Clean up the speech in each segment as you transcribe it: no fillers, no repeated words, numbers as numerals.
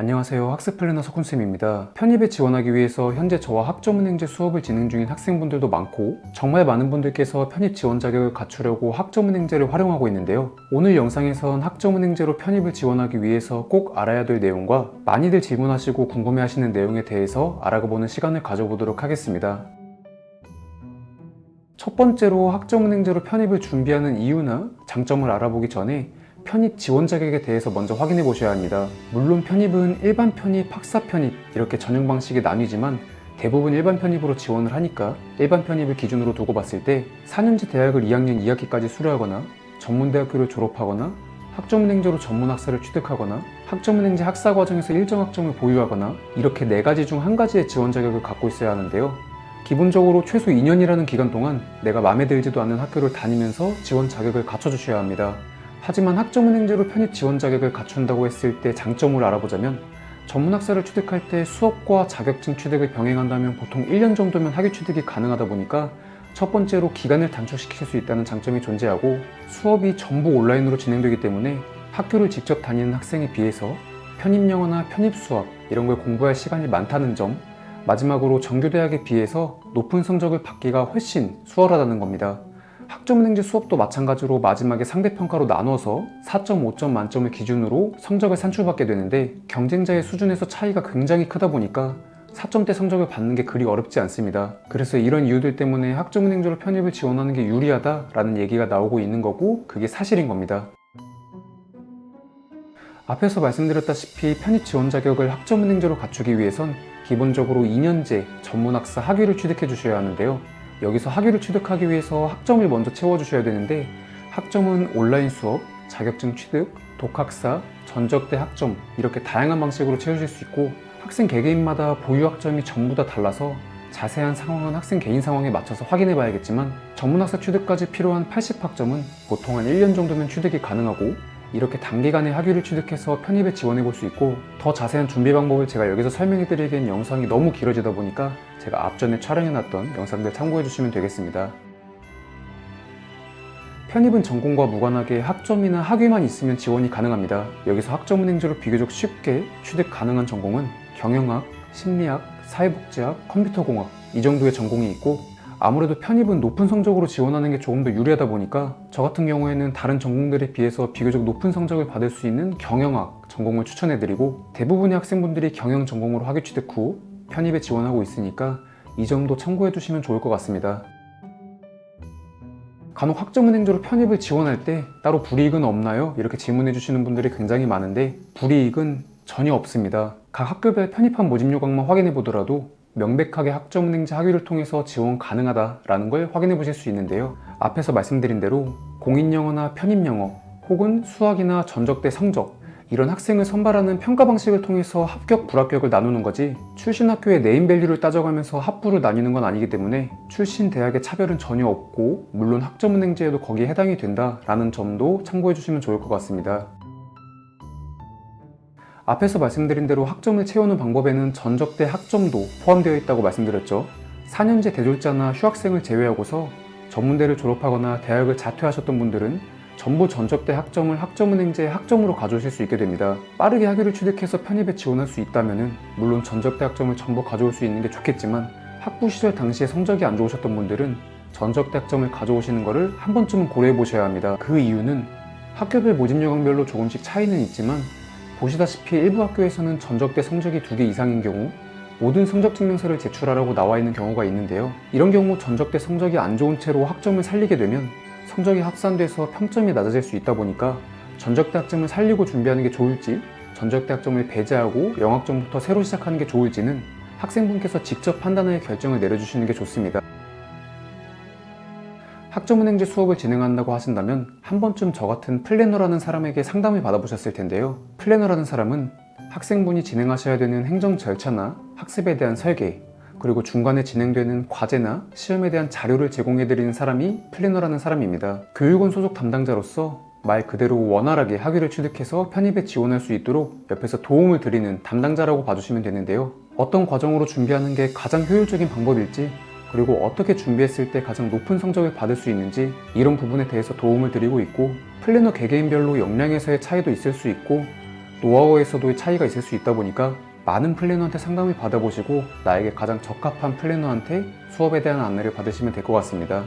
안녕하세요. 학습 플래너 석훈쌤입니다. 편입에 지원하기 위해서 현재 저와 학점은행제 수업을 진행 중인 학생분들도 많고 정말 많은 분들께서 편입 지원 자격을 갖추려고 학점은행제를 활용하고 있는데요. 오늘 영상에선 학점은행제로 편입을 지원하기 위해서 꼭 알아야 될 내용과 많이들 질문하시고 궁금해하시는 내용에 대해서 알아보는 시간을 가져보도록 하겠습니다. 첫 번째로 학점은행제로 편입을 준비하는 이유나 장점을 알아보기 전에 편입 지원 자격에 대해서 먼저 확인해 보셔야 합니다. 물론 편입은 일반 편입, 학사 편입 이렇게 전형 방식이 나뉘지만 대부분 일반 편입으로 지원을 하니까 일반 편입을 기준으로 두고 봤을 때 4년제 대학을 2학년 2학기까지 수료하거나 전문대학교를 졸업하거나 학점은행제로 전문학사를 취득하거나 학점은행제 학사 과정에서 일정 학점을 보유하거나 이렇게 4가지 중 1가지의 지원 자격을 갖고 있어야 하는데요. 기본적으로 최소 2년이라는 기간 동안 내가 마음에 들지도 않는 학교를 다니면서 지원 자격을 갖춰주셔야 합니다. 하지만 학점은행제로 편입 지원 자격을 갖춘다고 했을 때 장점을 알아보자면 전문학사를 취득할 때 수업과 자격증 취득을 병행한다면 보통 1년 정도면 학위 취득이 가능하다 보니까 첫 번째로 기간을 단축시킬 수 있다는 장점이 존재하고 수업이 전부 온라인으로 진행되기 때문에 학교를 직접 다니는 학생에 비해서 편입 영어나 편입 수학 이런 걸 공부할 시간이 많다는 점, 마지막으로 정규대학에 비해서 높은 성적을 받기가 훨씬 수월하다는 겁니다. 학점은행제 수업도 마찬가지로 마지막에 상대평가로 나눠서 4.5점 만점을 기준으로 성적을 산출받게 되는데 경쟁자의 수준에서 차이가 굉장히 크다 보니까 4점대 성적을 받는 게 그리 어렵지 않습니다. 그래서 이런 이유들 때문에 학점은행제로 편입을 지원하는 게 유리하다라는 얘기가 나오고 있는 거고 그게 사실인 겁니다. 앞에서 말씀드렸다시피 편입 지원 자격을 학점은행제로 갖추기 위해선 기본적으로 2년제 전문학사 학위를 취득해 주셔야 하는데요. 여기서 학위를 취득하기 위해서 학점을 먼저 채워주셔야 되는데 학점은 온라인 수업, 자격증 취득, 독학사, 전적대 학점 이렇게 다양한 방식으로 채우실 수 있고 학생 개개인마다 보유 학점이 전부 다 달라서 자세한 상황은 학생 개인 상황에 맞춰서 확인해 봐야겠지만 전문학사 취득까지 필요한 80학점은 보통 한 1년 정도면 취득이 가능하고 이렇게 단기간에 학위를 취득해서 편입에 지원해 볼 수 있고 더 자세한 준비 방법을 제가 여기서 설명해 드리기엔 영상이 너무 길어지다 보니까 제가 앞전에 촬영해 놨던 영상들 참고해 주시면 되겠습니다. 편입은 전공과 무관하게 학점이나 학위만 있으면 지원이 가능합니다. 여기서 학점은행제로 비교적 쉽게 취득 가능한 전공은 경영학, 심리학, 사회복지학, 컴퓨터공학 이 정도의 전공이 있고 아무래도 편입은 높은 성적으로 지원하는 게 조금 더 유리하다 보니까 저 같은 경우에는 다른 전공들에 비해서 비교적 높은 성적을 받을 수 있는 경영학 전공을 추천해드리고 대부분의 학생분들이 경영 전공으로 학위 취득 후 편입에 지원하고 있으니까 이 점도 참고해 주시면 좋을 것 같습니다. 간혹 학점은행제로 편입을 지원할 때 따로 불이익은 없나요? 이렇게 질문해 주시는 분들이 굉장히 많은데 불이익은 전혀 없습니다. 각 학교별 편입한 모집 요강만 확인해 보더라도 명백하게 학점은행제 학위를 통해서 지원 가능하다라는 걸 확인해 보실 수 있는데요. 앞에서 말씀드린 대로 공인영어나 편입영어 혹은 수학이나 전적대 성적 이런 학생을 선발하는 평가 방식을 통해서 합격, 불합격을 나누는 거지 출신 학교의 네임밸류를 따져가면서 학부를 나뉘는 건 아니기 때문에 출신 대학의 차별은 전혀 없고 물론 학점은행제에도 거기에 해당이 된다라는 점도 참고해 주시면 좋을 것 같습니다. 앞에서 말씀드린 대로 학점을 채우는 방법에는 전적대 학점도 포함되어 있다고 말씀드렸죠. 4년제 대졸자나 휴학생을 제외하고서 전문대를 졸업하거나 대학을 자퇴하셨던 분들은 전부 전적대 학점을 학점은행제 학점으로 가져오실 수 있게 됩니다. 빠르게 학위를 취득해서 편입에 지원할 수 있다면 물론 전적대 학점을 전부 가져올 수 있는 게 좋겠지만 학부 시절 당시에 성적이 안 좋으셨던 분들은 전적대 학점을 가져오시는 것을 한 번쯤은 고려해 보셔야 합니다. 그 이유는 학교별 모집 요강별로 조금씩 차이는 있지만 보시다시피 일부 학교에서는 전적대 성적이 2개 이상인 경우 모든 성적 증명서를 제출하라고 나와 있는 경우가 있는데요. 이런 경우 전적대 성적이 안 좋은 채로 학점을 살리게 되면 성적이 합산돼서 평점이 낮아질 수 있다 보니까 전적대 학점을 살리고 준비하는 게 좋을지 전적대 학점을 배제하고 영학점부터 새로 시작하는 게 좋을지는 학생분께서 직접 판단하여 결정을 내려주시는 게 좋습니다. 학점은행제 수업을 진행한다고 하신다면 한 번쯤 저 같은 플래너라는 사람에게 상담을 받아보셨을 텐데요. 플래너라는 사람은 학생분이 진행하셔야 되는 행정 절차나 학습에 대한 설계 그리고 중간에 진행되는 과제나 시험에 대한 자료를 제공해드리는 사람이 플래너라는 사람입니다. 교육원 소속 담당자로서 말 그대로 원활하게 학위를 취득해서 편입에 지원할 수 있도록 옆에서 도움을 드리는 담당자라고 봐주시면 되는데요. 어떤 과정으로 준비하는 게 가장 효율적인 방법일지 그리고 어떻게 준비했을 때 가장 높은 성적을 받을 수 있는지 이런 부분에 대해서 도움을 드리고 있고 플래너 개개인별로 역량에서의 차이도 있을 수 있고 노하우에서도 차이가 있을 수 있다 보니까 많은 플래너한테 상담을 받아보시고 나에게 가장 적합한 플래너한테 수업에 대한 안내를 받으시면 될 것 같습니다.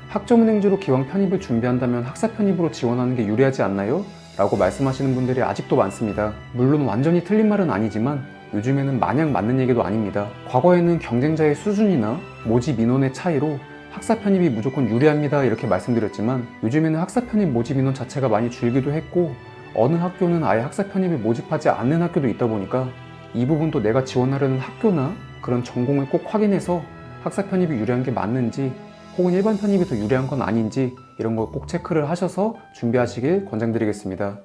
학점은행제로 기왕 편입을 준비한다면 학사 편입으로 지원하는 게 유리하지 않나요? 라고 말씀하시는 분들이 아직도 많습니다. 물론 완전히 틀린 말은 아니지만 요즘에는 마냥 맞는 얘기도 아닙니다. 과거에는 경쟁자의 수준이나 모집 인원의 차이로 학사 편입이 무조건 유리합니다 이렇게 말씀드렸지만 요즘에는 학사 편입 모집 인원 자체가 많이 줄기도 했고 어느 학교는 아예 학사 편입을 모집하지 않는 학교도 있다 보니까 이 부분도 내가 지원하려는 학교나 그런 전공을 꼭 확인해서 학사 편입이 유리한 게 맞는지 혹은 일반 편입이 더 유리한 건 아닌지 이런 걸 꼭 체크를 하셔서 준비하시길 권장드리겠습니다.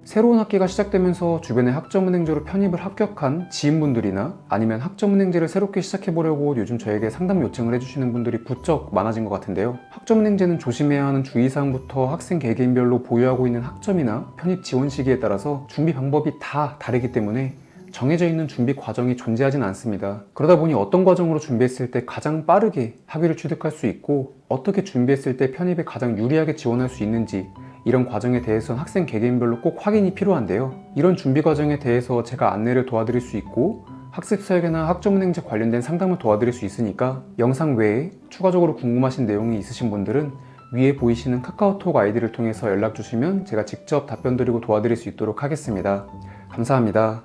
새로운 학기가 시작되면서 주변에 학점은행제로 편입을 합격한 지인분들이나 아니면 학점은행제를 새롭게 시작해보려고 요즘 저에게 상담 요청을 해주시는 분들이 부쩍 많아진 것 같은데요. 학점은행제는 조심해야 하는 주의사항부터 학생 개개인별로 보유하고 있는 학점이나 편입 지원 시기에 따라서 준비 방법이 다 다르기 때문에 정해져 있는 준비 과정이 존재하진 않습니다. 그러다 보니 어떤 과정으로 준비했을 때 가장 빠르게 학위를 취득할 수 있고 어떻게 준비했을 때 편입에 가장 유리하게 지원할 수 있는지 이런 과정에 대해서는 학생 개개인별로 꼭 확인이 필요한데요. 이런 준비 과정에 대해서 제가 안내를 도와드릴 수 있고 학습 설계나 학점은행제 관련된 상담을 도와드릴 수 있으니까 영상 외에 추가적으로 궁금하신 내용이 있으신 분들은 위에 보이시는 카카오톡 아이디를 통해서 연락 주시면 제가 직접 답변 드리고 도와드릴 수 있도록 하겠습니다. 감사합니다.